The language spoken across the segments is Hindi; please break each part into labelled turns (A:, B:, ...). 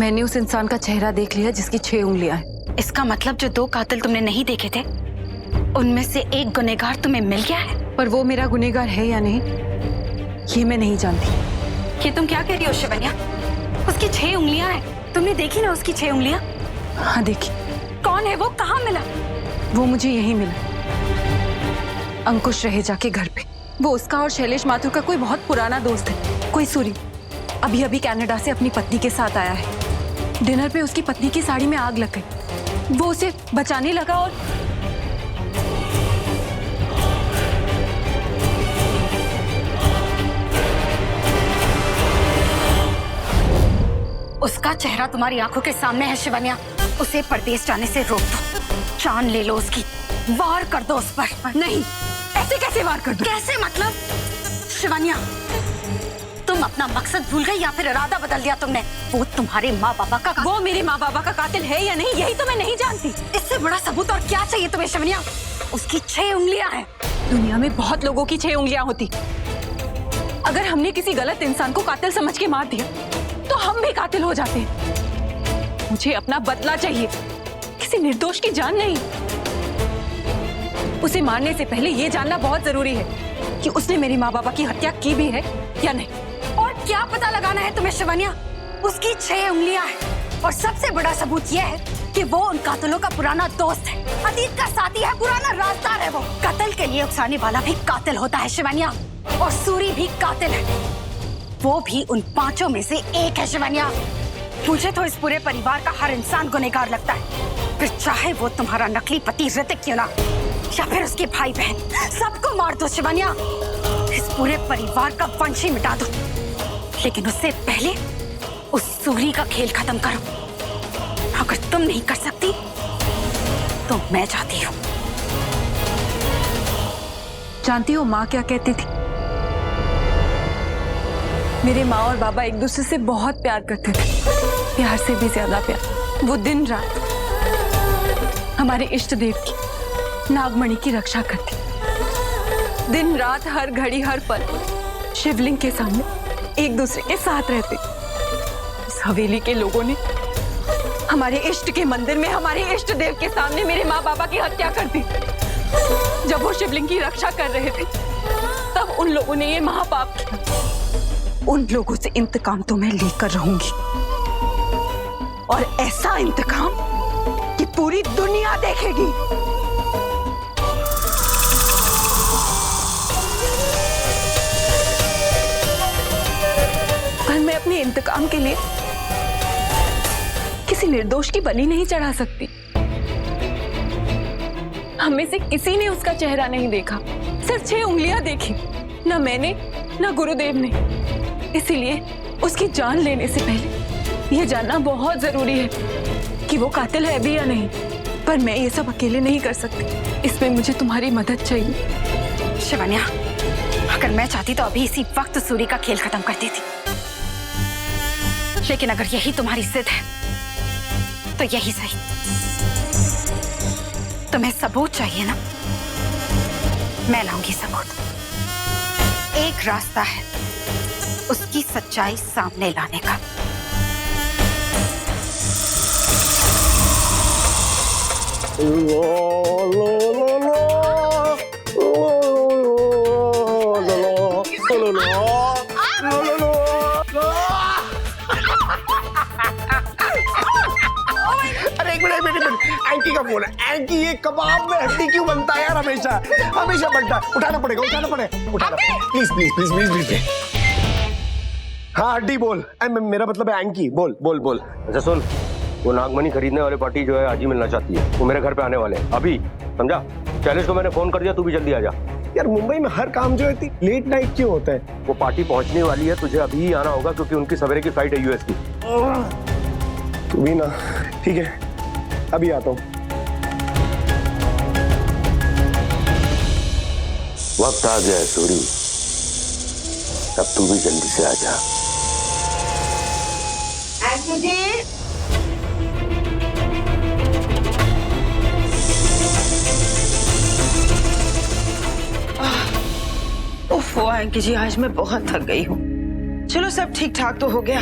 A: मैंने उस इंसान का चेहरा देख लिया जिसकी 6 उंगलियां हैं।
B: इसका मतलब जो 2 कातिल तुमने नहीं देखे थे, उनमें से एक गुनहगार तुम्हें मिल गया है।
A: पर वो मेरा गुनहगार है या नहीं, ये मैं नहीं जानती।
B: ये तुम क्या कह रही हो शिवन्या? उसकी 6 उंगलियां हैं। तुमने देखी ना उसकी 6 उंगलियां?
A: हाँ देखी।
B: कौन है वो? कहाँ मिला?
A: वो मुझे यहीं मिला, अंकुश रहेजा के घर पे। वो उसका और शैलेश माथुर का कोई बहुत पुराना दोस्त है, कोई सूरी। अभी अभी कनाडा से अपनी पत्नी के साथ आया है। डिनर पे उसकी पत्नी की साड़ी में आग लग गई। वो उसे बचाने लगा और
B: उसका चेहरा तुम्हारी आंखों के सामने है शिवन्या। उसे परदेश जाने से रोक दो, जान ले लो उसकी, वार कर दो उस पर।
A: नहीं, ऐसे कैसे वार कर दो?
B: कैसे मतलब? शिवन्या, तुम अपना मकसद भूल गई या फिर इरादा बदल दिया तुमने? वो तुम्हारे माँ बाबा का
A: वो मेरे माँ बाबा का कातिल है या नहीं, यही तो मैं नहीं जानती।
B: इससे बड़ा सबूत और क्या चाहिए तुम्हें शिवन्या? उसकी 6 उंगलियां हैं।
A: दुनिया में बहुत लोगों की 6 उंगलियां होती। अगर हमने किसी गलत इंसान को कातिल समझ के मार दिया तो हम भी कातिल हो जाते हैं। मुझे अपना बदला चाहिए, किसी निर्दोष की जान नहीं। उसे मारने से पहले ये जानना बहुत जरूरी है कि उसने मेरी माँ बाबा की हत्या की भी है या नहीं।
B: और क्या पता लगाना है तुम्हें शिवन्या? उसकी 6 उंगलियां हैं और सबसे बड़ा सबूत यह है कि वो उन कातिलों का पुराना दोस्त है, अतीत का साथी है, पुराना राजदार है। वो कत्ल के लिए उकसाने वाला भी कातिल होता है शिवन्या, और सूरी भी कातिल है। वो भी उन 5 में से एक है शिवन्या। मुझे तो इस पूरे परिवार का हर इंसान गुनहगार लगता है, फिर चाहे वो तुम्हारा नकली पति ऋतिक क्यों ना, या फिर उसके भाई बहन, सबको मार दो शिवन्या। इस पूरे परिवार का वंश ही मिटा दो, लेकिन उससे पहले उस सूरी का खेल खत्म करो। अगर तुम नहीं कर सकती तो मैं चाहती हूँ।
A: जानती हो माँ क्या कहती थी? मेरे माँ और बाबा एक दूसरे से बहुत प्यार करते थे, प्यार से भी ज्यादा प्यार। वो दिन रात हमारे इष्ट देव की, नागमणि की रक्षा करती। दिन रात, हर घड़ी, हर पल शिवलिंग के सामने एक दूसरे के साथ रहते। इस हवेली के लोगों ने हमारे इष्ट के मंदिर में, हमारे इष्ट देव के सामने मेरे माँ बाबा की हत्या कर दी। जब वो शिवलिंग की रक्षा कर रहे थे तब उन लोगों ने ये महापाप किया। उन लोगों से इंतकाम तो मैं लेकर रहूंगी, और ऐसा इंतकाम कि पूरी दुनिया देखेगी। पर मैं अपने इंतकाम के लिए किसी निर्दोष की बलि नहीं चढ़ा सकती। हमें से किसी ने उसका चेहरा नहीं देखा, सिर्फ 6 उंगलियां देखी, ना मैंने ना गुरुदेव ने। इसीलिए उसकी जान लेने से पहले यह जानना बहुत जरूरी है कि वो कातिल है भी या नहीं। पर मैं ये सब अकेले नहीं कर सकती, इसमें मुझे तुम्हारी मदद चाहिए।
B: शिवन्या, अगर मैं चाहती तो अभी इसी वक्त सूरी का खेल खत्म कर देती, लेकिन अगर यही तुम्हारी जिद है तो यही सही। तुम्हें सबूत चाहिए ना? मैं लाऊंगी सबूत। एक रास्ता है उसकी सच्चाई सामने लाने का।
C: अरे एक मिनट, एंकी का फोन है। एंकी, ये कबाब में हड्डी क्यों बनता है यार? हमेशा बनता है। उठाना पड़ेगा। प्लीज। हाँ हड्डी बोल। मेरा मतलब है एंकी। बोल।
D: अच्छा सुन, वो नागमणि खरीदने वाले पार्टी जो है आज ही मिलना चाहती है। वो मेरे घर पे आने वाले हैं अभी, समझा? शैलेश को मैंने फोन कर दिया, तू भी जल्दी आ जा।
C: यार मुंबई में हर काम जो है लेट नाइट क्यों होता है?
D: वो पार्टी पहुंचने वाली है, तुझे अभी ही आना होगा क्योंकि उनकी सवेरे की फ्लाइट है यूएस की।
C: तू भी ना? ठीक है, अभी आता हूँ।
D: वक्त आ गया है सूरी, अब तू भी जल्दी से आ जा।
E: ओफो एंकी जी, आज मैं बहुत थक गई हूँ। चलो सब ठीक ठाक तो हो गया,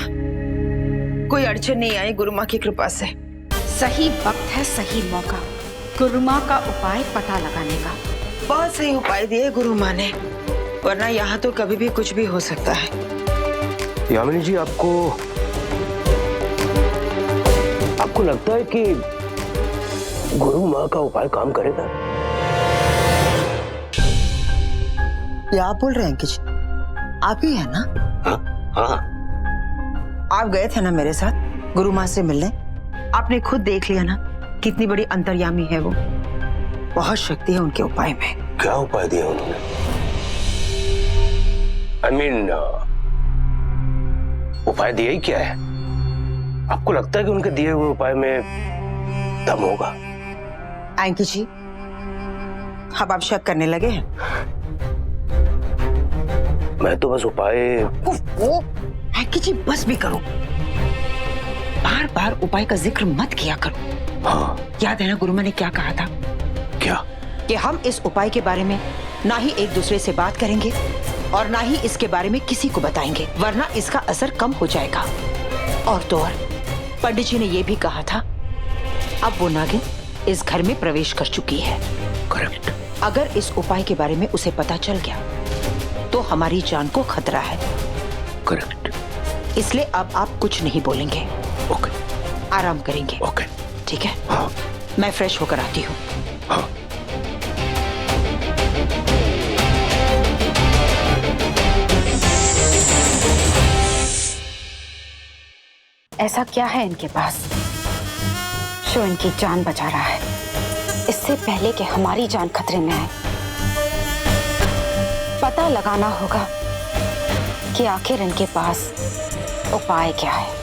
E: कोई अड़चन नहीं आई गुरु माँ की कृपा से।
B: सही वक्त है, सही मौका गुरु माँ का उपाय पता लगाने का।
E: बहुत सही उपाय दिए गुरु माँ ने, वरना यहाँ तो कभी भी कुछ भी हो सकता है।
D: यामिनी जी, आपको लगता है कि गुरु माँ का उपाय काम करेगा?
E: ये आप बोल रहे हैं कि आप ही है ना?
D: हाँ।
E: आप गए थे ना मेरे साथ गुरु माँ से मिलने, आपने खुद देख लिया ना कितनी बड़ी अंतर्यामी है वो। बहुत शक्ति है उनके उपाय में।
D: क्या उपाय दिया उन्होंने? उपाय दिया ही क्या है? आपको लगता है कि उनके दिए हुए उपाय में दम होगा?
E: एंकी जी, अब आप शक करने लगे हैं?
D: मैं तो बस उपाय।
E: एंकी जी, बस भी करो, बार बार उपाय का जिक्र मत किया करो।
D: हाँ।
E: याद है ना गुरु माँ ने क्या कहा था?
D: क्या? कि
E: हम इस उपाय के बारे में ना ही एक दूसरे से बात करेंगे और ना ही इसके बारे में किसी को बताएंगे, वरना इसका असर कम हो जाएगा। और तो और पंडित जी ने यह भी कहा था, अब वो नागिन इस घर में प्रवेश कर चुकी है।
D: करेक्ट।
E: अगर इस उपाय के बारे में उसे पता चल गया तो हमारी जान को खतरा है।
D: करेक्ट।
E: इसलिए अब आप कुछ नहीं बोलेंगे।
D: ओके।
E: आराम करेंगे।
D: ओके।
E: ठीक है?
D: हाँ।
E: मैं फ्रेश होकर आती हूँ।
D: हाँ।
B: ऐसा क्या है इनके पास जो इनकी जान बचा रहा है, इससे पहले कि हमारी जान खतरे में आए? पता लगाना होगा कि आखिर इनके पास उपाय क्या है।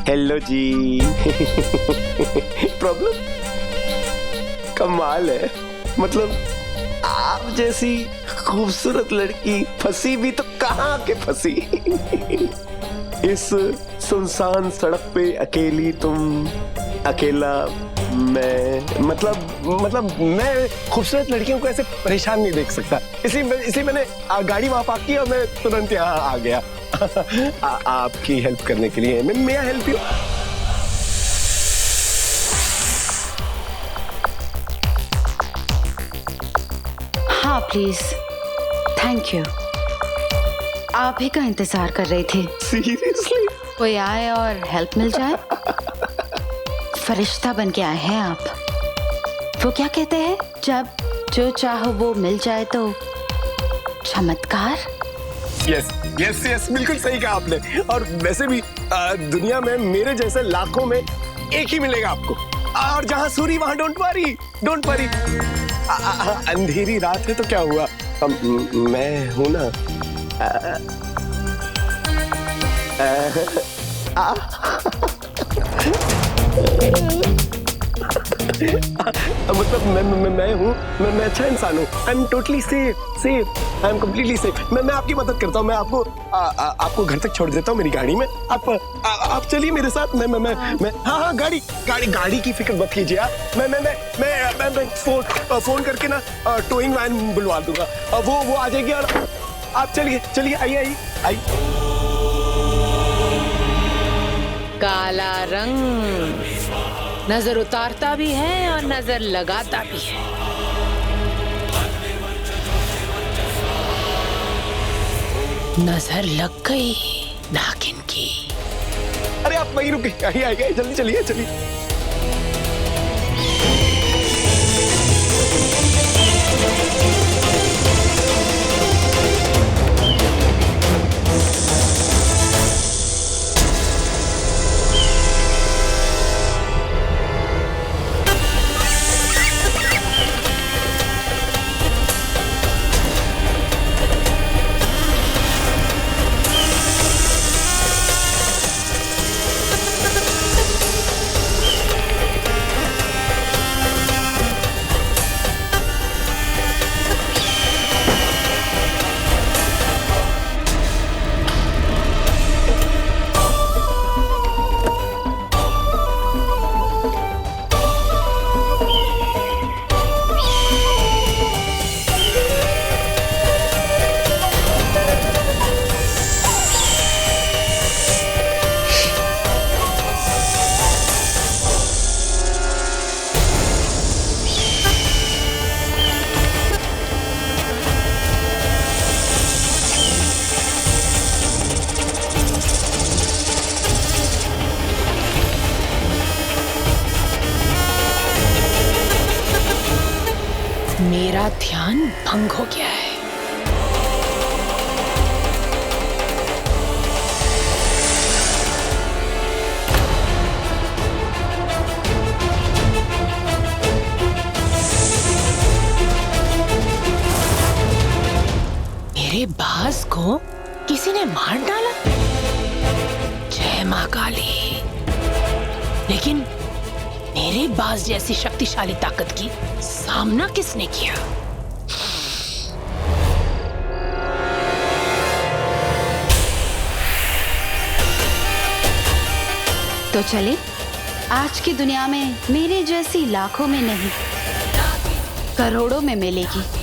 C: हेलो जी। प्रॉब्लम? कमाल है, मतलब आप जैसी खूबसूरत लड़की फंसी भी तो कहाँ के फंसी। इस सुनसान सड़क पे अकेली तुम, अकेला मैं, मतलब मैं खूबसूरत लड़कियों को ऐसे परेशान नहीं देख सकता, इसलिए मैंने गाड़ी वहां पार्क की और मैं तुरंत यहाँ आ गया। आपकी हेल्प करने के लिए। मैं हेल्प यू?
B: हाँ प्लीज, थैंक यू। आप ही का इंतजार कर रही थी।
C: सीरियसली?
B: कोई आए और हेल्प मिल जाए। फरिश्ता बन के आए हैं आप। वो क्या कहते हैं, जब जो चाहो वो मिल जाए तो चमत्कार।
C: यस यस यस, बिल्कुल सही कहा आपने। और वैसे भी दुनिया में मेरे जैसे लाखों में एक ही मिलेगा आपको। और जहां सूरी वहां डोंट वरी। अंधेरी रात है तो क्या हुआ, मैं हूं ना। मतलब मैं हूँ, मैं अच्छा इंसान हूँ। I am totally safe, I am completely safe. मैं आपकी मदद करता हूँ। मैं आपको घर तक छोड़ देता हूँ मेरी गाड़ी में। आप चलिए मेरे साथ। मैं हाँ, गाड़ी की फिक्र मत कीजिए आप। मैं फोन करके ना टोइंग वैन बुलवा दूंगा, वो आ जाएगी। और आप चलिए आइए।
F: काला रंग नजर उतारता भी है और नजर लगाता भी है। नजर लग गई नागिन की।
C: अरे आप वहीं रुके, आइए जल्दी चलिए।
F: मेरा ध्यान भंग हो गया है। मेरे बास को किसी ने मार डाला। जय मां काली। लेकिन मेरे बास जैसी शक्तिशाली ताकत की सामना किसने किया?
B: तो चले, आज की दुनिया में मेरे जैसी लाखों में नहीं, करोड़ों में मिलेगी